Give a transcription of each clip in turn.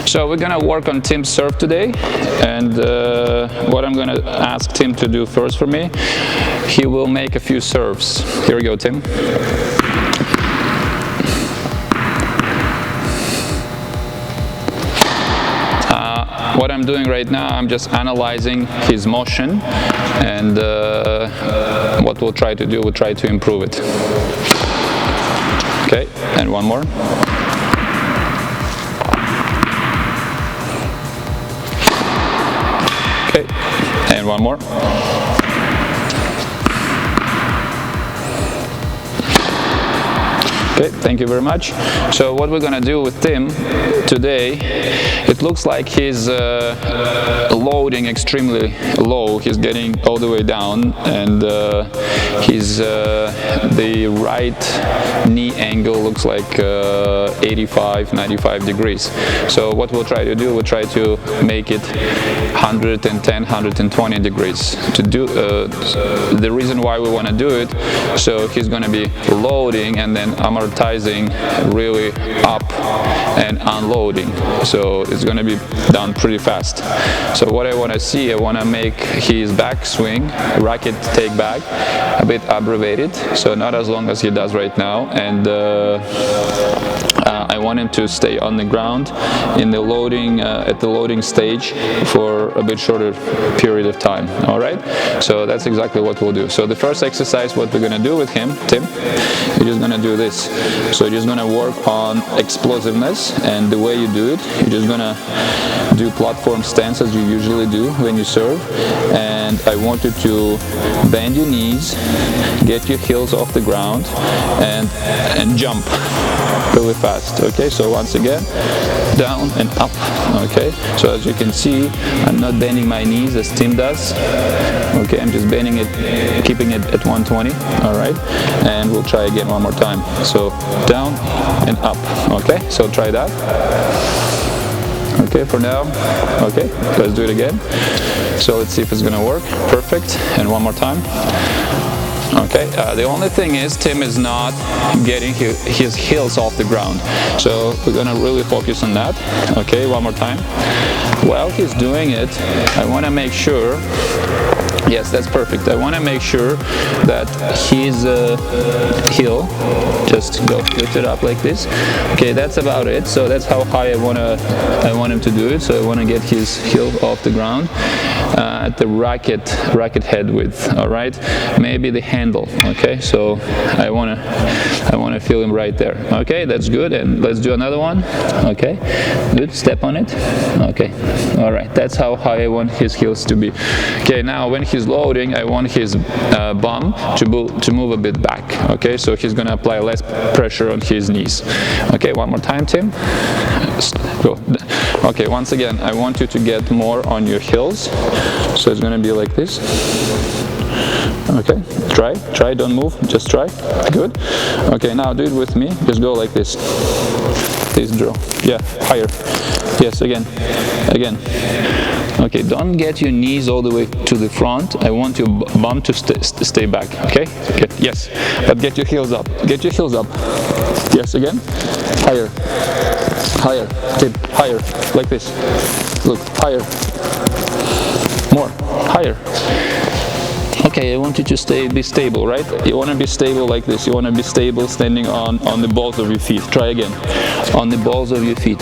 So we're gonna work on Tim's serve today, and what I'm gonna ask Tim to do first for me, he will make a few serves. Here we go, Tim. What I'm doing right now, I'm just analyzing his motion, and what we'll try to do, we'll try to improve it. Okay, and one more. Okay, and one more. Okay, thank you very much. So what we're gonna do with Tim today, it looks like he's loading extremely low. He's getting all the way down, and the right knee angle looks like 85, 95 degrees. So what we'll try to do, we'll try to make it 110, 120 degrees. To do the reason why we want to do it, so he's going to be loading and then amortizing really up and unloading, so it's going to be done pretty fast. So what I want to see, I want to make his backswing, racket take back, a bit abbreviated, so not as long as he does right now, and I want him to stay on the ground in the loading at the loading stage for a bit shorter period of time. All right, so that's exactly what we'll do. So the first exercise, what we're going to do with him, Tim, you're just going to do this. So you're just going to work on explosiveness, and the way you do it, you're just going to do platform stance as you usually do when you serve, and I want you to bend your knees, get your heels off the ground, and jump really fast. Okay, so once again, down and up. Okay, so as you can see, I'm not bending my knees as Tim does. Okay, I'm just bending it, keeping it at 120. All right, and we'll try again one more time. So down and up. Okay, so try that. Okay, for now. Okay, let's do it again. So let's see if it's gonna work. Perfect. And one more time. Okay, the only thing is Tim is not getting his heels off the ground, so we're gonna really focus on that. Okay, one more time. While he's doing it, I want to make sure, yes, that's perfect. I want to make sure that his heel, just go lift it up like this. Okay, that's about it. So that's how high I want him to do it. So I want to get his heel off the ground at the racket head width. All right, maybe the handle. Okay, so I want to feel him right there. Okay, that's good. And let's do another one. Okay, good. Step on it. Okay, all right. That's how high I want his heels to be. Okay, now when he's loading, I want his bum to move a bit back. Okay, so he's gonna apply less pressure on his knees. Okay, one more time, Tim. Go. Okay, once again, I want you to get more on your heels. So it's gonna be like this. Okay, try, don't move, just try. Good. Okay, now do it with me. Just go like this. Please draw. Yeah, higher. Yes, again. Okay, don't get your knees all the way to the front. I want your bum to stay back. Okay? Yes, but get your heels up. Get your heels up. Yes, again. Higher. Okay, higher. Like this. Look, higher. More. Higher. Okay, I want you to be stable, right? You want to be stable like this. You want to be stable standing on the balls of your feet. Try again. On the balls of your feet.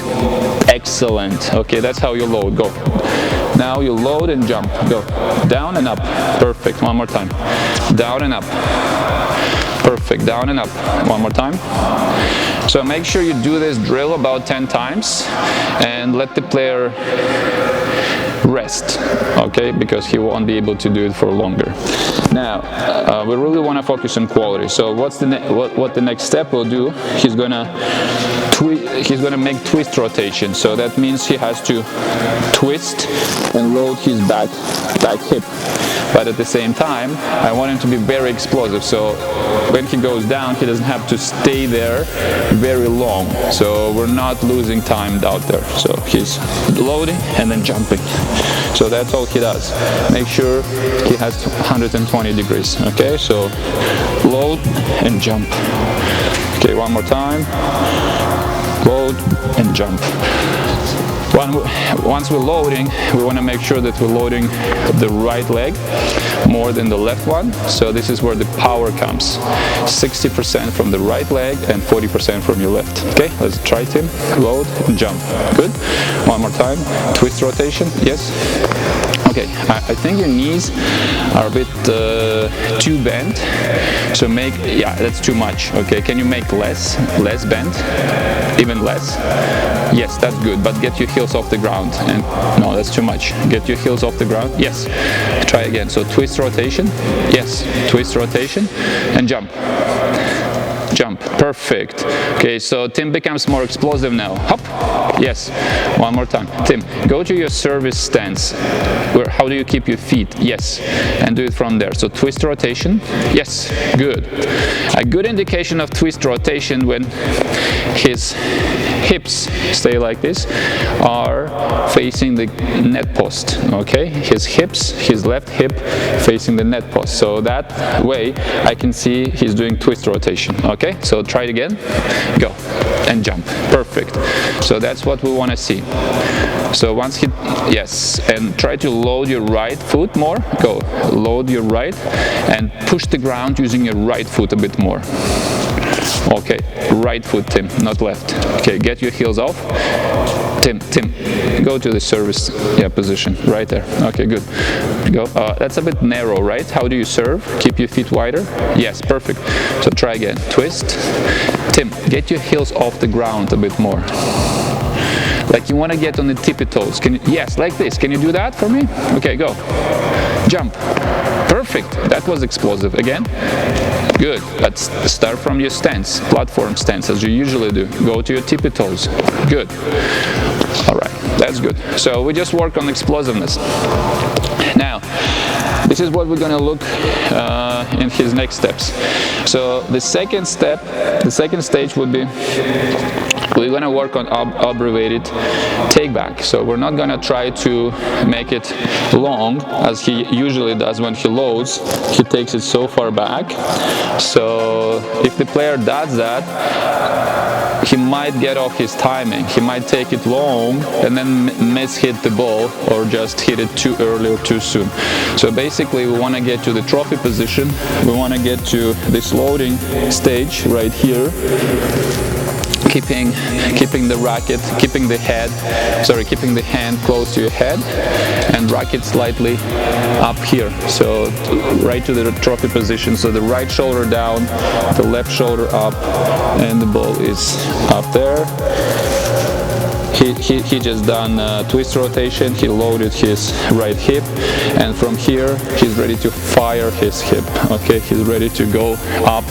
Excellent. Okay, that's how you load. Go. Now you load and jump. Go. Down and up. Perfect. One more time. Down and up. Perfect. Down and up. One more time. So make sure you do this drill about 10 times and let the player rest, okay, because he won't be able to do it for longer. Now we really want to focus on quality. So what the next step will do, he's gonna make twist rotation. So that means he has to twist and load his back hip, but at the same time I want him to be very explosive, so when he goes down he doesn't have to stay there very long, so we're not losing time out there. So he's loading and then jumping, so that's all he does. Make sure he has 120 degrees. Okay, so load and jump. Okay, one more time. Load and jump. Once we're loading, we want to make sure that we're loading the right leg more than the left one. So this is where the power comes. 60% from the right leg and 40% from your left. Okay, let's try, Tim. Load and jump. Good. One more time. Twist rotation. Yes. Okay, I think your knees are a bit too bent. So yeah, that's too much. Okay, can you make less bent? Even less? Yes, that's good, but get your heels off the ground. And no, that's too much. Get your heels off the ground. Yes. Try again. So twist rotation. Yes. Twist rotation and jump. Jump. Perfect. Okay, so Tim becomes more explosive now. Hop. Yes. One more time. Tim, go to your service stance. How do you keep your feet? Yes. And do it from there. So twist rotation. Yes. Good. A good indication of twist rotation when his hips stay like this are facing the net post. Okay, his hips, his left hip facing the net post. So that way I can see he's doing twist rotation. Okay, so try it again. Go and jump. Perfect. So that's what we want to see. So once he, yes, and try to load your right foot more. Go, load your right and push the ground using your right foot a bit more. Okay, right foot, Tim, not left. Okay, get your heels off. Tim, go to the service position, right there. Okay, good. Go. That's a bit narrow, right? How do you serve? Keep your feet wider? Yes, perfect. So try again. Twist. Tim, get your heels off the ground a bit more. Like you want to get on the tippy toes. Can you, yes, like this. Can you do that for me? Okay, go. Jump. Perfect. That was explosive. Again. Good. But start from your stance, platform stance, as you usually do. Go to your tippy toes. Good. All right. That's good. So we just work on explosiveness. Now, this is what we're going to look in his next steps. So the second step, the second stage would be we're going to work on abbreviated take back. So we're not going to try to make it long as he usually does when he loads. He takes it so far back. So if the player does that, he might get off his timing. He might take it long and then miss-hit the ball or just hit it too early or too soon. So basically we want to get to the trophy position. We want to get to this loading stage right here. Keeping the racket, keeping the hand close to your head and racket slightly up here. So right to the trophy position. So the right shoulder down, the left shoulder up, and the ball is up there. He just done twist rotation, he loaded his right hip, and from here he's ready to fire his hip. Okay, he's ready to go up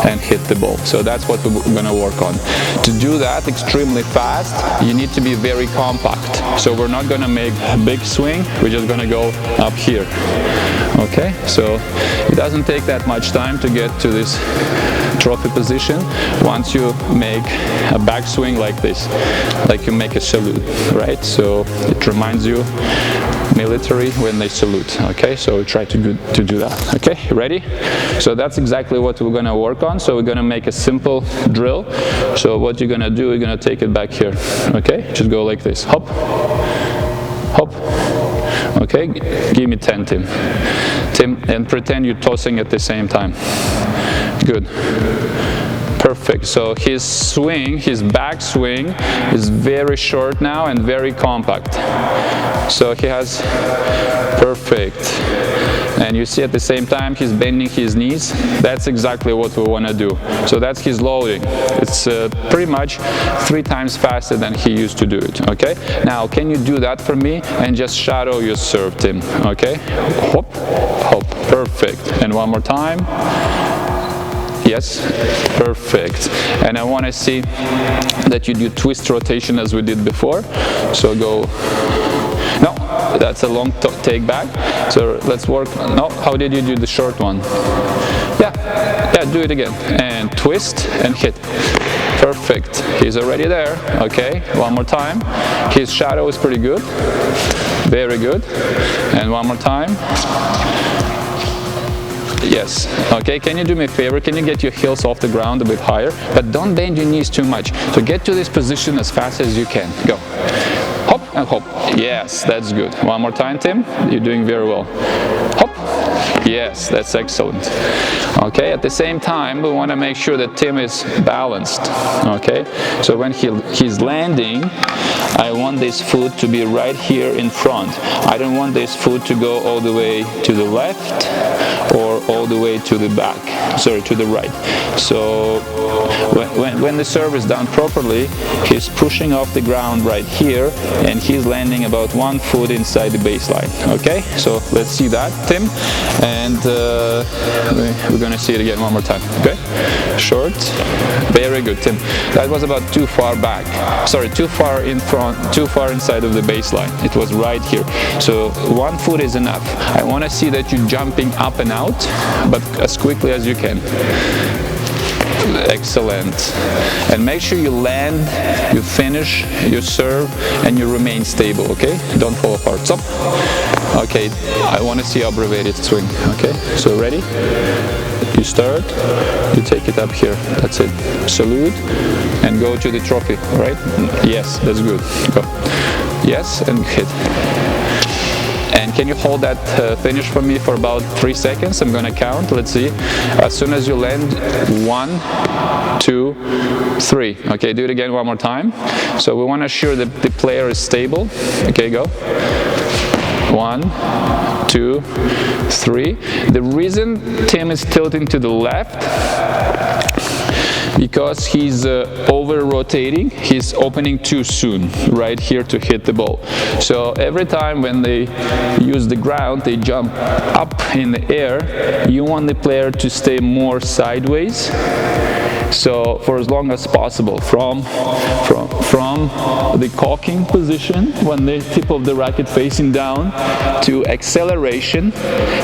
and hit the ball. So that's what we're going to work on. To do that extremely fast, you need to be very compact. So we're not going to make a big swing, we're just going to go up here. Okay, so it doesn't take that much time to get to this trophy position once you make a backswing like this, like you make a salute, right? So it reminds you military when they salute. Okay, so try to do that. Okay, ready? So that's exactly what we're going to work on. So we're going to make a simple drill. So what you're going to do, you're going to take it back here. Okay, just go like this. Hop, hop. Okay, give me 10, Tim, and pretend you're tossing at the same time. Good. Perfect. So his swing, his back swing is very short now and very compact. So he has perfect. And you see at the same time he's bending his knees. That's exactly what we want to do. So that's his loading. It's pretty much 3 times faster than he used to do it. Okay. Now can you do that for me and just shadow your serve, Tim? Okay. Hop, hop. Perfect. And one more time. Yes, perfect. And I want to see that you do twist rotation as we did before. So go, no, that's a long take back. So let's work, no, how did you do the short one? Yeah, do it again. And twist and hit. Perfect. He's already there. Okay, one more time. His shadow is pretty good. Very good. And one more time. Yes. Okay, can you do me a favor? Can you get your heels off the ground a bit higher? But don't bend your knees too much. So get to this position as fast as you can. Go. Hop and hop. Yes, that's good. One more time, Tim. You're doing very well. Hop. Yes, that's excellent. Okay, at the same time, we want to make sure that Tim is balanced. Okay, so when he's landing, I want this foot to be right here in front. I don't want this foot to go all the way to the left or all the way to the back, sorry, to the right. So when the serve is done properly, he's pushing off the ground right here and he's landing about 1 foot inside the baseline. Okay, so let's see that, Tim, and we're gonna see it again one more time. Okay, short, very good, Tim. That was about too far back, sorry, too far in front, too far inside of the baseline. It was right here, so 1 foot is enough. I want to see that you're jumping up and out, but as quickly as you can. Excellent. And make sure you land, you finish, you serve, and you remain stable, okay? Don't fall apart. Stop. Okay, I want to see abbreviated swing, okay? So ready? You start, you take it up here. That's it. Salute, and go to the trophy, right? Yes, that's good. Go. Yes, and hit. And can you hold that finish for me for about 3 seconds? I'm gonna count. Let's see. As soon as you land, 1, 2, 3. Okay, do it again one more time. So we want to ensure that the player is stable. Okay, go. 1, 2, 3. The reason Tim is tilting to the left, because he's over-rotating, he's opening too soon right here to hit the ball. So every time when they use the ground, they jump up in the air, you want the player to stay more sideways. So for as long as possible, from the cocking position, when the tip of the racket facing down, to acceleration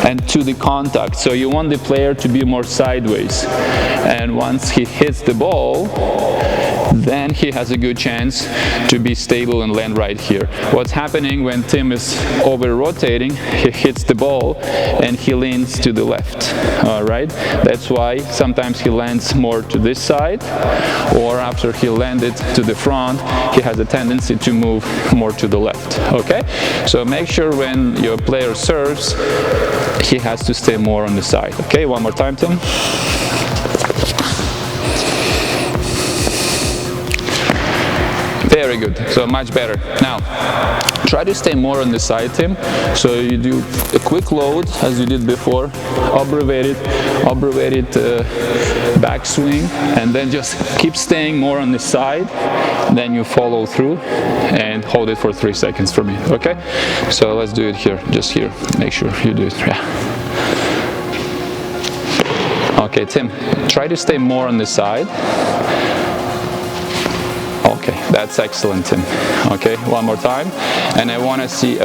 and to the contact. So you want the player to be more sideways. And once he hits the ball, then he has a good chance to be stable and land right here. What's happening when Tim is over-rotating, he hits the ball and he leans to the left, all right? That's why sometimes he lands more to this side, or after he landed to the front, he has a tendency to move more to the left, okay? So make sure when your player serves, he has to stay more on the side, okay? One more time, Tim. Very good, so much better. Now, try to stay more on the side, Tim. So you do a quick load, as you did before, abbreviated backswing, and then just keep staying more on the side. Then you follow through and hold it for 3 seconds for me, okay? So let's do it here, just here. Make sure you do it, yeah. Okay, Tim, try to stay more on the side. Okay, that's excellent, Tim. Okay, one more time, and I want to see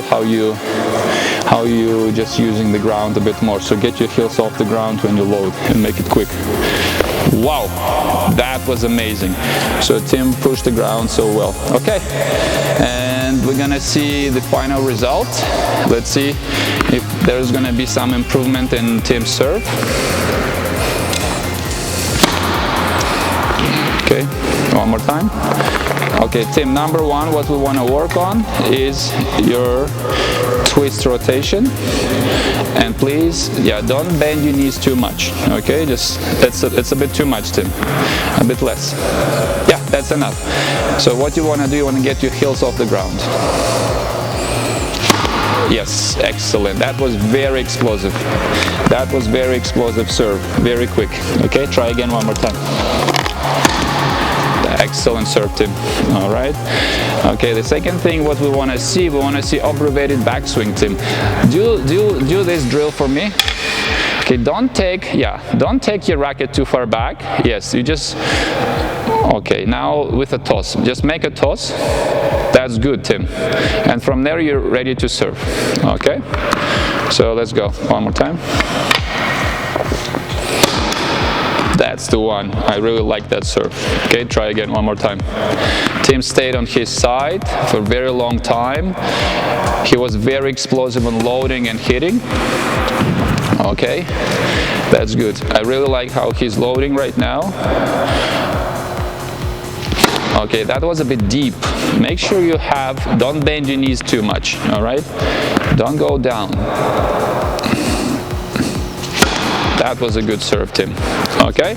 how you just using the ground a bit more. So get your heels off the ground when you load and make it quick. Wow, that was amazing. So Tim pushed the ground so well. Okay, and we're gonna see the final result. Let's see if there's gonna be some improvement in Tim's serve. Okay, one more time. Okay, Tim, number one, what we want to work on is your twist rotation. And please, yeah, don't bend your knees too much, okay? Just, it's a bit too much, Tim. A bit less. Yeah, that's enough. So what you want to do, you want to get your heels off the ground. Yes, excellent. That was very explosive. That was very explosive serve. Very quick. Okay, try again one more time. Excellent serve, Tim. All right. Okay, the second thing, what we want to see abbreviated backswing, Tim. Do this drill for me. Okay, don't take your racket too far back. Yes, you just, okay, now with a toss. Just make a toss. That's good, Tim. And from there, you're ready to serve. Okay? So let's go. One more time. That's the one. I really like that serve. Okay, try again one more time. Tim stayed on his side for a very long time. He was very explosive on loading and hitting. Okay, that's good. I really like how he's loading right now. Okay, that was a bit deep. Make sure you don't bend your knees too much, all right? Don't go down. That was a good serve, Tim. Okay,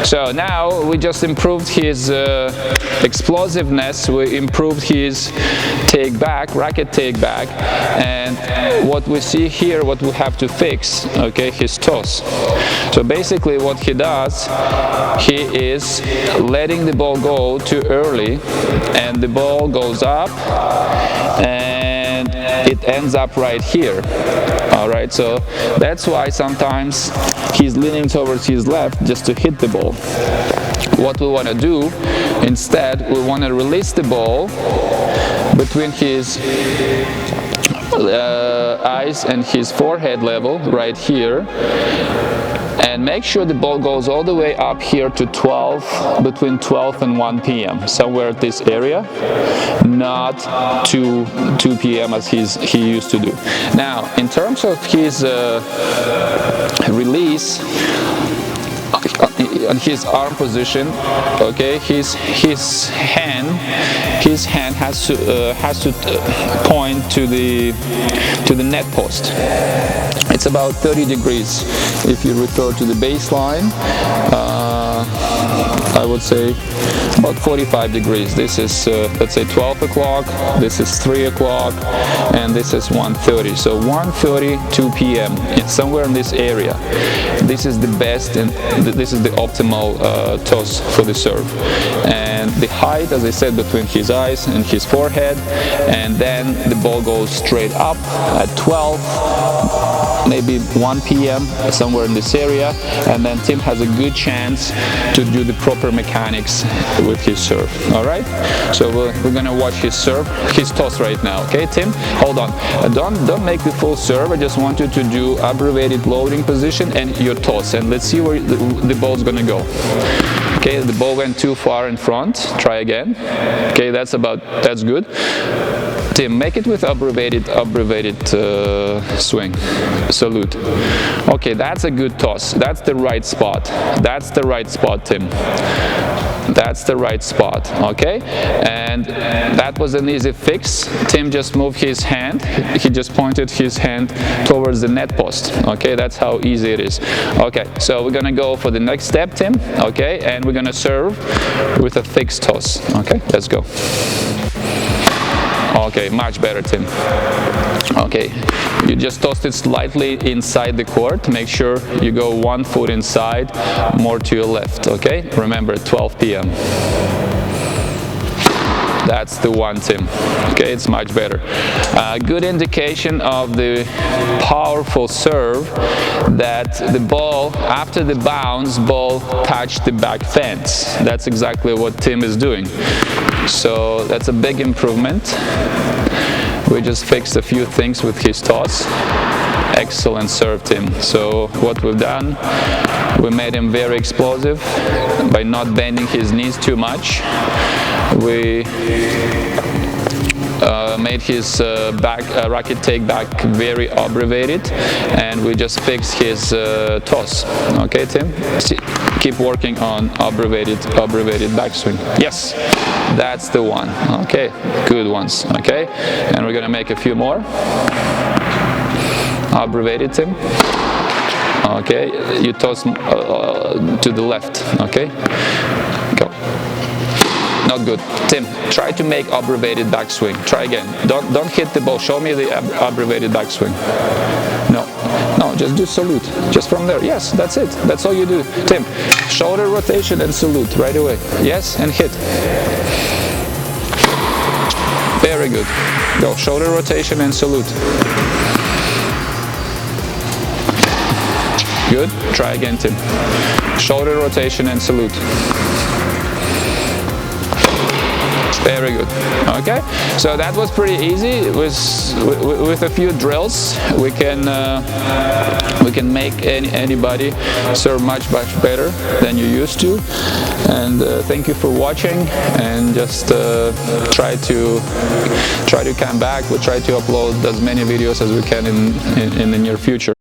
so now we just improved his explosiveness, we improved his take back, racket take back, and what we see here, what we have to fix, okay, his toss. So basically what he does, he is letting the ball go too early, and the ball goes up, and it ends up right here. All right, so that's why sometimes he's leaning towards his left just to hit the ball. What we want to do instead, we want to release the ball between his eyes and his forehead level right here, and make sure the ball goes all the way up here to 12, between 12 and 1 p.m. somewhere at this area, not 2 p.m. as he used to do. Now, in terms of his release on his arm position, okay, his hand has to point to the net post. It's about 30 degrees if you refer to the baseline. I would say about 45 degrees. This is let's say 12 o'clock, this is 3 o'clock, and this is 1:30. So 1:30, 2 p.m. It's somewhere in this area. This is the best and this is the optimal toss for the serve. And the height, as I said, between his eyes and his forehead, and then the ball goes straight up at 12, maybe 1 p.m. somewhere in this area, and then Tim has a good chance to do the proper mechanics with his serve. All right, so we're gonna watch his serve, his toss right now. Okay, Tim, hold on, don't make the full serve. I just want you to do abbreviated loading position and your toss, and let's see where the ball's gonna go. Okay, the ball went too far in front. Try again. Okay, that's good. Tim, make it with abbreviated swing. Salute. Okay, that's a good toss. That's the right spot. That's the right spot, Tim. That's the right spot, okay? And that was an easy fix. Tim just moved his hand. He just pointed his hand towards the net post, okay? That's how easy it is. Okay, so we're gonna go for the next step, Tim, okay? And we're gonna serve with a fixed toss, okay? Let's go. Okay, much better, Tim. Okay, you just tossed it slightly inside the court. Make sure you go 1 foot inside, more to your left, okay? Remember, 12 p.m. That's the one, Tim. Okay, it's much better. Good indication of the powerful serve that the ball, after the bounce, ball touched the back fence. That's exactly what Tim is doing. So that's a big improvement. We just fixed a few things with his toss. Excellent serve, Tim. So what we've done, we made him very explosive by not bending his knees too much. We made his racket take back very abbreviated, and we just fixed his toss. Okay, Tim? Keep working on abbreviated backswing. Yes, that's the one. Okay, good ones. Okay, and we're gonna make a few more. Abbreviated, Tim. Okay, you toss to the left. Okay, go. Not good. Tim, try to make abbreviated backswing. Try again. Don't hit the ball. Show me the abbreviated backswing. No, just do salute. Just from there. Yes, that's it. That's all you do. Tim, shoulder rotation and salute right away. Yes, and hit. Very good. Go, shoulder rotation and salute. Good. Try again, Tim. Shoulder rotation and salute. Very good. Okay, so that was pretty easy. With a few drills, we can make anybody serve much better than you used to. And thank you for watching. And just try to come back. We'll try to upload as many videos as we can in the near future.